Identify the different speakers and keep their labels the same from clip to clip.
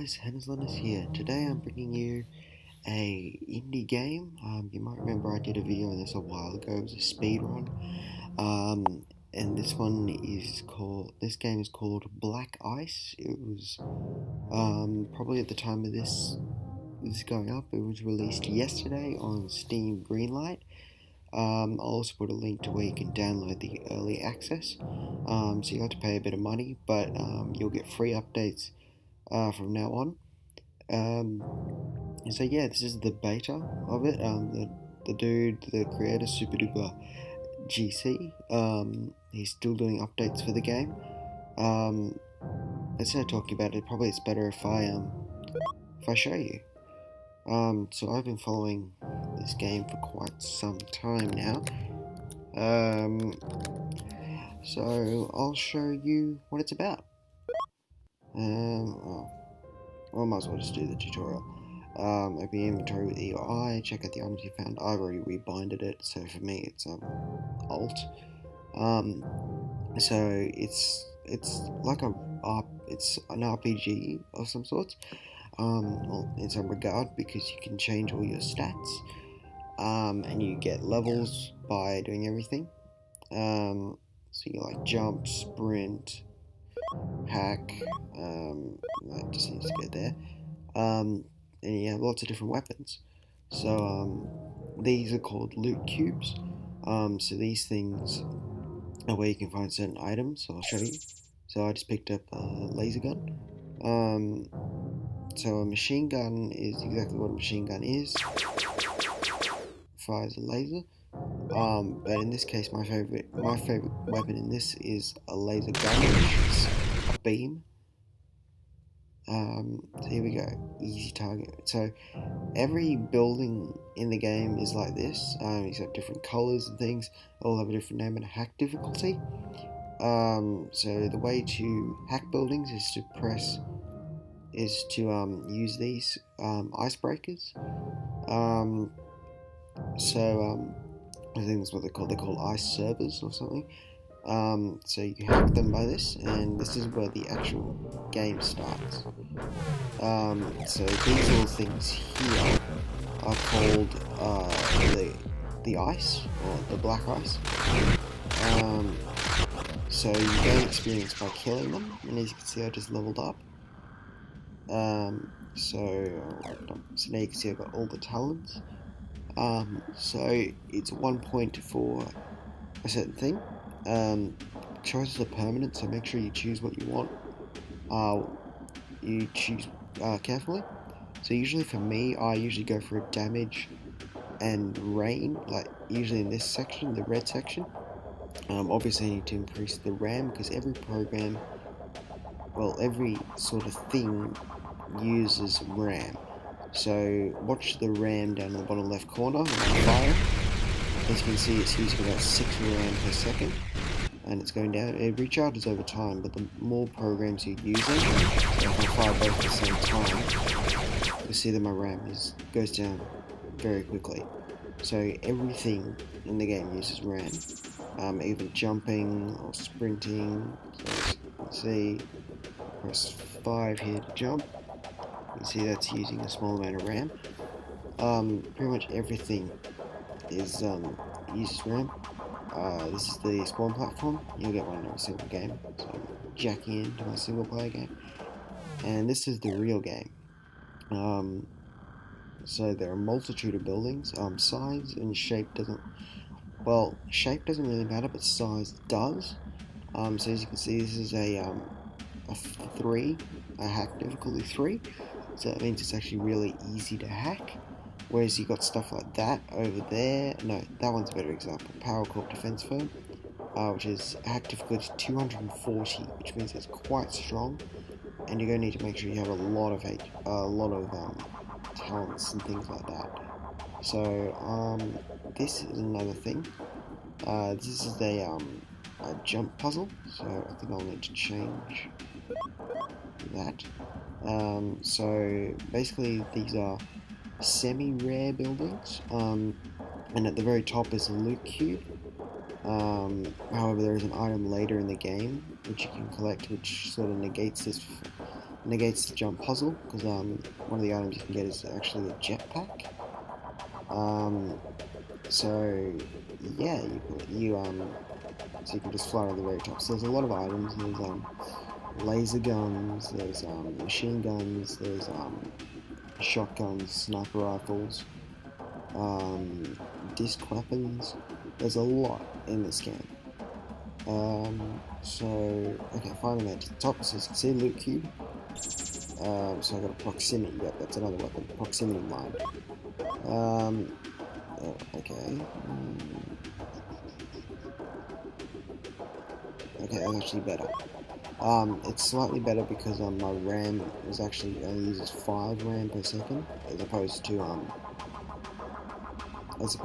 Speaker 1: guys, Henslin is here. Today I'm bringing you a indie game. You might remember I did a video on this a while ago. It was a speed run. And this game is called Black Ice. It was probably at the time of this going up. It was released yesterday on Steam Greenlight. I'll also put a link to where you can download the early access. So you have to pay a bit of money, but you'll get free updates from now on. So yeah, this is the beta of it. The creator, Super Duper GC, he's still doing updates for the game. Instead of talking about it, probably it's better if I show you. So I've been following this game for quite some time now. So I'll show you what it's about. Well, I might as well just do the tutorial. Open your inventory with E or I, check out the items you found. I've already rebinded it, so for me it's Alt. So it's like it's an RPG of some sorts. Well, in some regard, because you can change all your stats, and you get levels by doing everything. So you like jump, sprint, hack. That just needs to go there. And you have lots of different weapons. So these are called loot cubes. So these things are where you can find certain items. So I'll show you. So I just picked up a laser gun. So a machine gun is exactly what a machine gun is. Fires a laser. But in this case, my favorite weapon in this is a laser gun, which is a beam. So here we go, easy target. So every building in the game is like this, except different colors and things. They all have a different name and a hack difficulty. So the way to hack buildings is to use these icebreakers. I think that's what they're called. They're called ice servers or something. So you can hack them by this, and this is where the actual game starts. So these little things here are called the ice, or the black ice. So you gain experience by killing them, and as you can see, I just leveled up. So now you can see I've got all the talents. So it's 1 point for a certain thing. Choices are permanent, so make sure you choose what you want. You choose carefully. So usually for me, I usually go for damage and rain, like usually in this section, the red section. Obviously I need to increase the RAM, because every sort of thing uses RAM. So watch the RAM down in the bottom left corner on fire. As you can see, it's using about 6 RAM per second, and it's going down. It recharges over time, but the more programs you're using, if I fire both at the same time, you'll see that my RAM goes down very quickly. So everything in the game uses RAM, even jumping or sprinting. So let's see, press 5 here to jump. You can see that's using a small amount of RAM. Pretty much everything uses RAM. This is the spawn platform. You'll get one in every single game. So I'm jacking into my single player game. And this is the real game. So there are a multitude of buildings. Size and shape shape doesn't really matter, but size does. So as you can see, this is a 3, a hack difficulty 3. So that means it's actually really easy to hack. Whereas you got stuff like that over there. No, that one's a better example. Power Corp Defense Firm, which is hack difficulty 240, which means it's quite strong, and you're going to need to make sure you have a lot of talents and things like that. So this is another thing. This is a jump puzzle. So I think I'll need to change that. So basically these are semi-rare buildings, and at the very top is a loot cube. However, there is an item later in the game which you can collect, which sort of negates negates the jump puzzle, because one of the items you can get is actually a jetpack. So yeah, so you can just fly to the very top. So there's a lot of items. There's laser guns, there's machine guns, there's shotguns, sniper rifles, disc weapons. There's a lot in this game. Okay, finally made to the top. So you can see loot cube. So I got a proximity. Yep, that's another weapon. Proximity mine. Okay. Okay, that's actually better. It's slightly better because my RAM was actually only uses 5 RAM per second as opposed to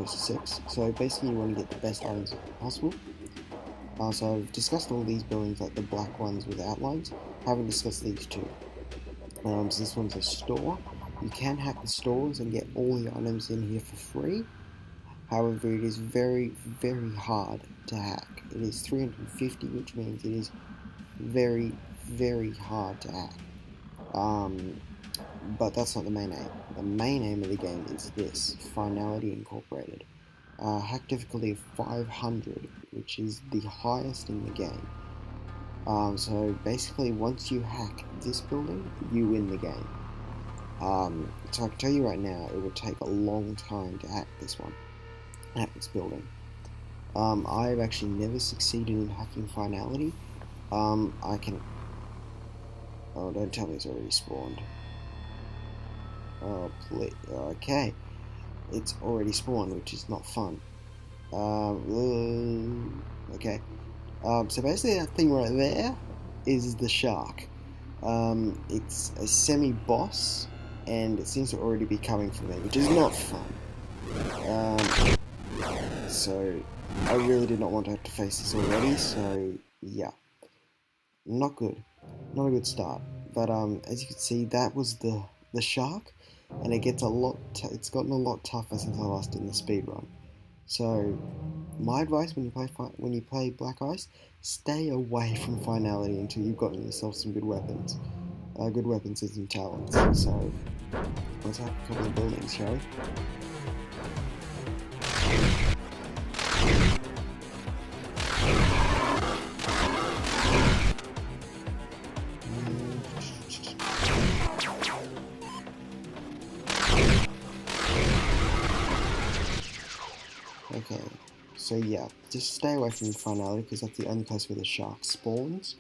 Speaker 1: 6. So basically, you want to get the best items possible. So I've discussed all these buildings, like the black ones with outlines. I haven't discussed these two. So this one's a store. You can hack the stores and get all the items in here for free. However, it is very, very hard to hack. It is 350, which means it is very, very hard to hack. But that's not the main aim. The main aim of the game is this, Finality Incorporated. Hack difficulty of 500, which is the highest in the game. So basically, once you hack this building, you win the game. So I can tell you right now, it would take a long time to hack this one. Hack this building. I've actually never succeeded in hacking Finality. I can... Oh, don't tell me it's already spawned. Oh, please. Okay. It's already spawned, which is not fun. Okay. So basically that thing right there is the shark. It's a semi-boss, and it seems to already be coming for me, which is not fun. So I really did not want to have to face this already, so yeah. Not good. Not a good start. But as you can see, that was the shark, and it gets it's gotten a lot tougher since I last did the speedrun. So my advice when you play Black Ice, stay away from Finality until you've gotten yourself some good weapons. Good weapons and some talents. So let's hack a couple of buildings, shall we? Okay, so yeah, just stay away from Finality because that's the only place where the shark spawns.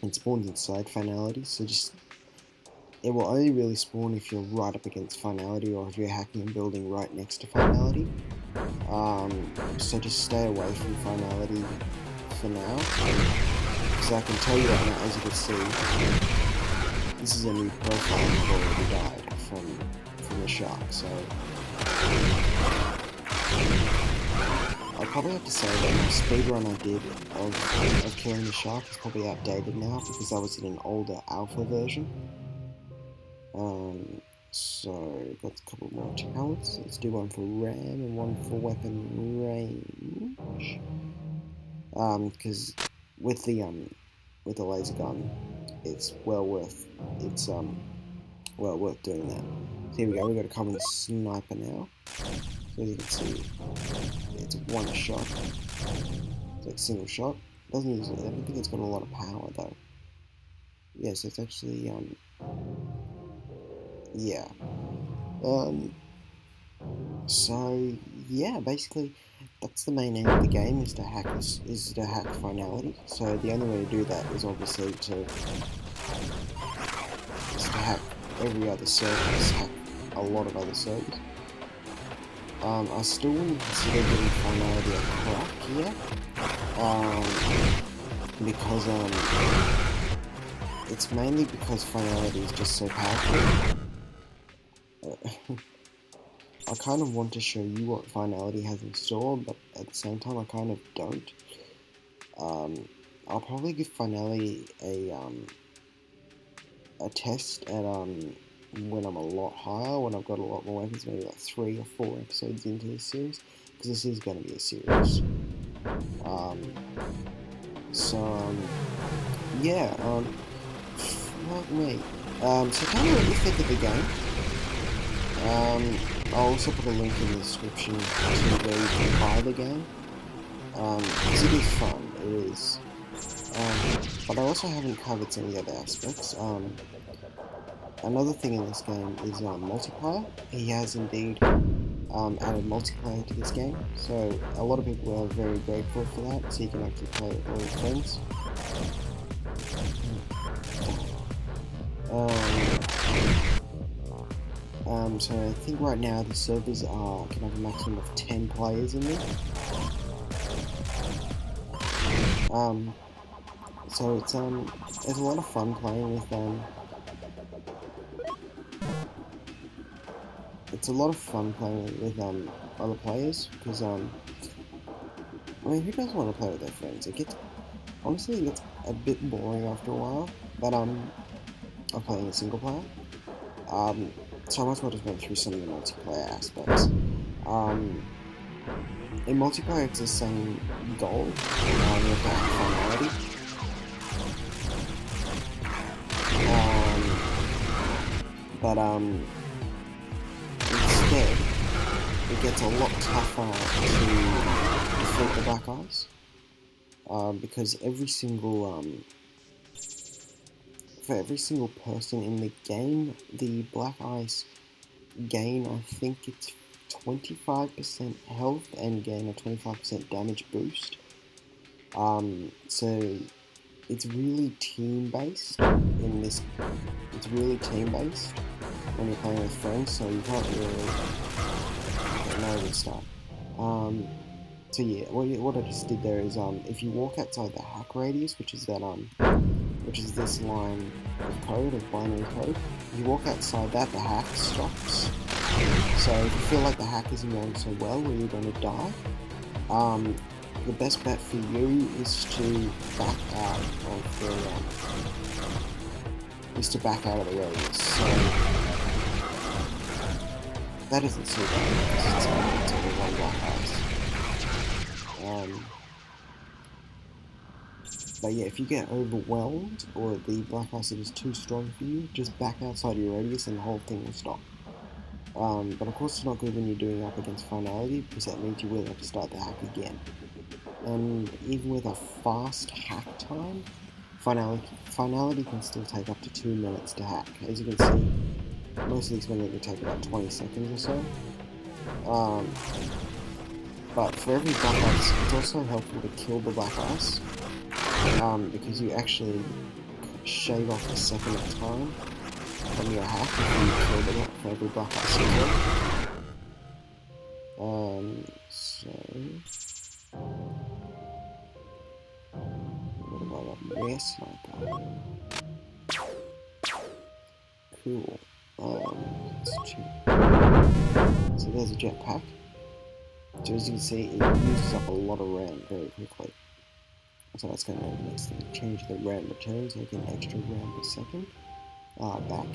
Speaker 1: It spawns inside Finality, so it will only really spawn if you're right up against Finality or if you're hacking a building right next to Finality. So just stay away from Finality for now, because I can tell you right now, as you can see, this is a new profile that already died from the shark, so I'll probably have to say that the speedrun I did of killing the shark is probably outdated now because I was in an older alpha version. So got a couple more talents. Let's do one for RAM and one for weapon range. Because with the laser gun, it's well worth doing that. So here we go. We got a common sniper now. So as you can see, it's one shot. It's like single shot. Doesn't use it. I don't think it's got a lot of power though. Yes, it's actually yeah. So yeah, basically that's the main aim of the game is to hack Finality. So the only way to do that is obviously to hack every other server, hack a lot of other servers. I still wouldn't consider getting Finality a crack here, because it's mainly because Finality is just so powerful. I kind of want to show you what Finality has in store, but at the same time I kind of don't. I'll probably give Finality a test at when I'm a lot higher, when I've got a lot more weapons, maybe like 3 or 4 episodes into this series, because this is going to be a series. So yeah, fuck me. So tell me what you think of the game. I'll also put a link in the description to where you can buy the game. Because it is fun, it is. But I also haven't covered some of the other aspects. Another thing in this game is multiplayer. He has indeed added multiplayer to this game, so a lot of people are very grateful for that, so you can actually play with all your friends. So I think right now the servers can have a maximum of 10 players in them. So it's a lot of fun playing with other players, because I mean, who doesn't want to play with their friends? Honestly, it gets a bit boring after a while, but I'm playing a single player. So I might as well just run through some of the multiplayer aspects. In multiplayer, it's the same goal. You have to have finality. But instead, it gets a lot tougher to defeat the Black Eyes. Because for every single person in the game, the Black Eyes gain, I think it's 25% health and gain a 25% damage boost. So it's really team-based in this. It's really team-based when you're playing with friends, so you can't really know this stuff. So yeah, what I just did there is if you walk outside the hack radius, which is this line of code, of binary code, if you walk outside that, the hack stops. So if you feel like the hack isn't going so well, or you're going to die, the best bet for you is to back out of the radius. So that isn't so bad because it's only one Black Eyes. But yeah, if you get overwhelmed or the Black Ice is too strong for you, just back outside your radius and the whole thing will stop. But of course it's not good when you're doing up against finality, because that means you will have to start the hack again. And even with a fast hack time, finality can still take up to 2 minutes to hack. As you can see, most of these will only take about 20 seconds or so. But for every Black Ice, it's also helpful to kill the Black Ice, because you actually shave off a second of time from your hack if you kill them for every Black Ice you kill. So what have I got? Rare sniper. Cool. Let's check. So there's a jetpack. So as you can see, it uses up a lot of RAM very quickly. So that's going to be the next thing. Change the RAM return so I get an extra RAM per second. Back.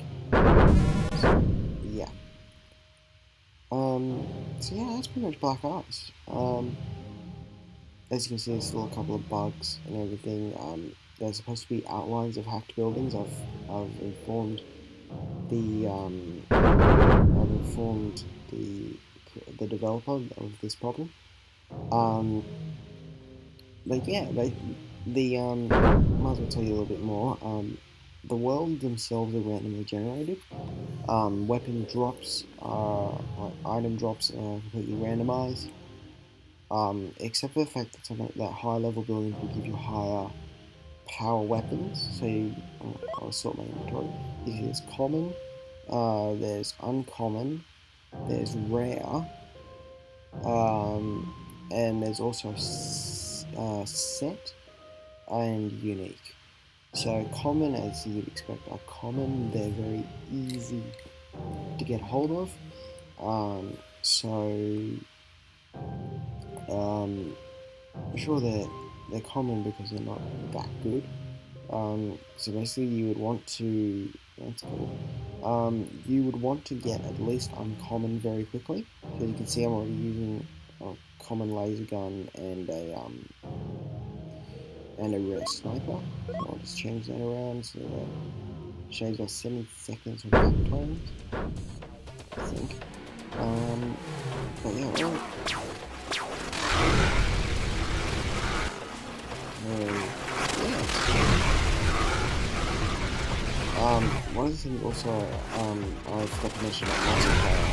Speaker 1: So, yeah. So yeah, that's pretty much Black Ice. As you can see, there's still a couple of bugs and everything. There's supposed to be outlines of hacked buildings. I've informed the developer of this problem. But yeah, might as well tell you a little bit more. The worlds themselves are randomly generated. Weapon drops like item drops are completely randomized. Except for the fact that high level buildings will give you higher power weapons. So I'll sort my inventory. There's common, there's uncommon, there's rare, and there's also set and unique. So common, as you'd expect, are common. They're very easy to get hold of. Sure, they're common because they're not that good. So basically, you would want to get at least uncommon very quickly. So you can see I'm already using a common laser gun and and a rare sniper. So I'll just change that around so that shows us 7 seconds of back times, I think. But yeah, alright. One of the things also I forgot to mention about multiplayer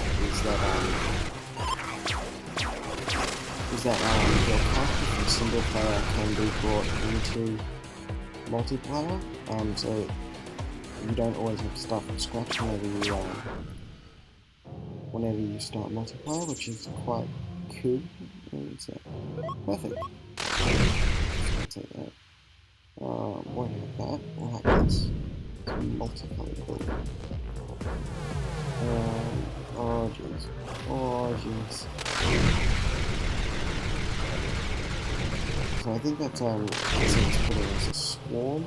Speaker 1: is that your character from single player can be brought into multiplayer. So you don't always have to start from scratch whenever you start multiplayer, which is quite cool. It's perfect. So I'll take that. Won't have that. We'll have this. Multicolored building. Oh jeez. Oh jeez. So I think that's it's put it as a swarm.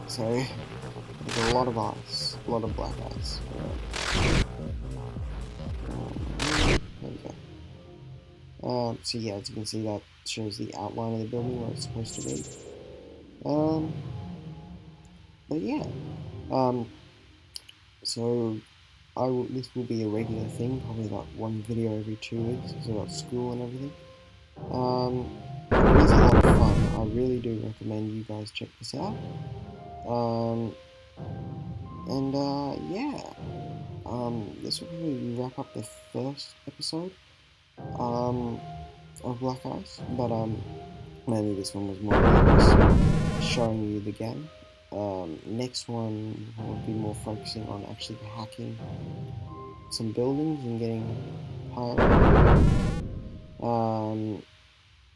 Speaker 1: So there's a lot of ice, a lot of black ice. There we go. So yeah, as you can see, that shows the outline of the building where it's supposed to be. But yeah, so this will be a regular thing, probably like one video every 2 weeks because I've got school and everything. It is a lot of fun. I really do recommend you guys check this out. Yeah, this will probably wrap up the first episode of Black Ice, but maybe this one was more just showing you the game. Next one will be more focusing on actually hacking some buildings and getting higher up.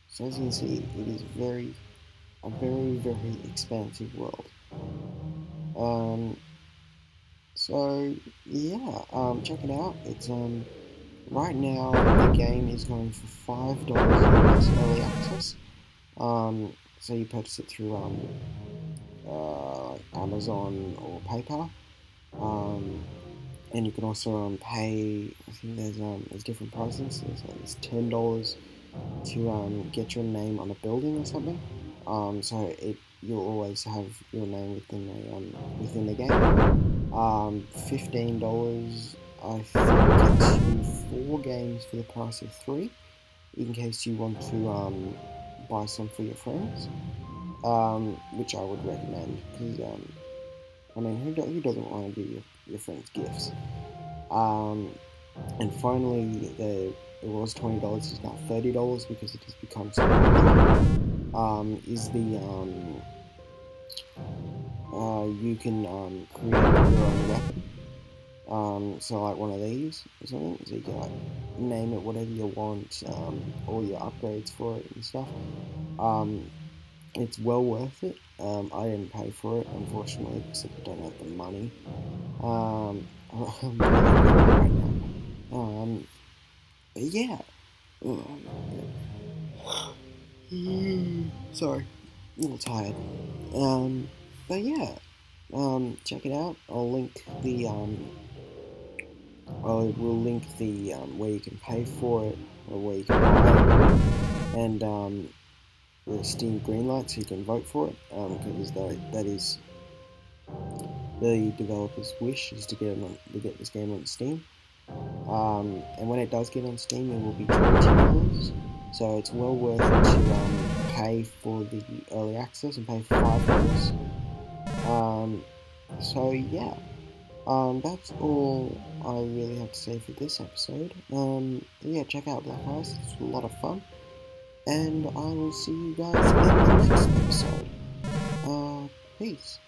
Speaker 1: So as you can see, it is a very expansive world. So yeah, check it out. It's right now the game is going for $5 US early access. So you purchase it through Amazon or PayPal, and you can also pay. I think there's different prices. There's $10 to get your name on a building or something. So you'll always have your name within the game. $15 I think gets you 4 games for the price of 3, in case you want to buy some for your friends. Which I would recommend, because I mean, who doesn't want to give your friends gifts? And finally, it was $20, it's now $30 because it has become so popular. You can create your own weapon. So like one of these or something, so you can like name it whatever you want, all your upgrades for it and stuff. It's well worth it. I didn't pay for it, unfortunately, because I don't have the money. I'm right now. But yeah. Sorry, a little tired. But yeah. Check it out. I'll link the I will link the where you can pay for it or where you can buy it, and the Steam greenlight so you can vote for it, because that is the developer's wish, is to get this game on Steam. And when it does get on Steam, it will be $20, so it's well worth it to pay for the early access and pay for $5. So yeah, that's all I really have to say for this episode. Yeah, check out Black Ice, it's a lot of fun. And I will see you guys in the next episode. Peace.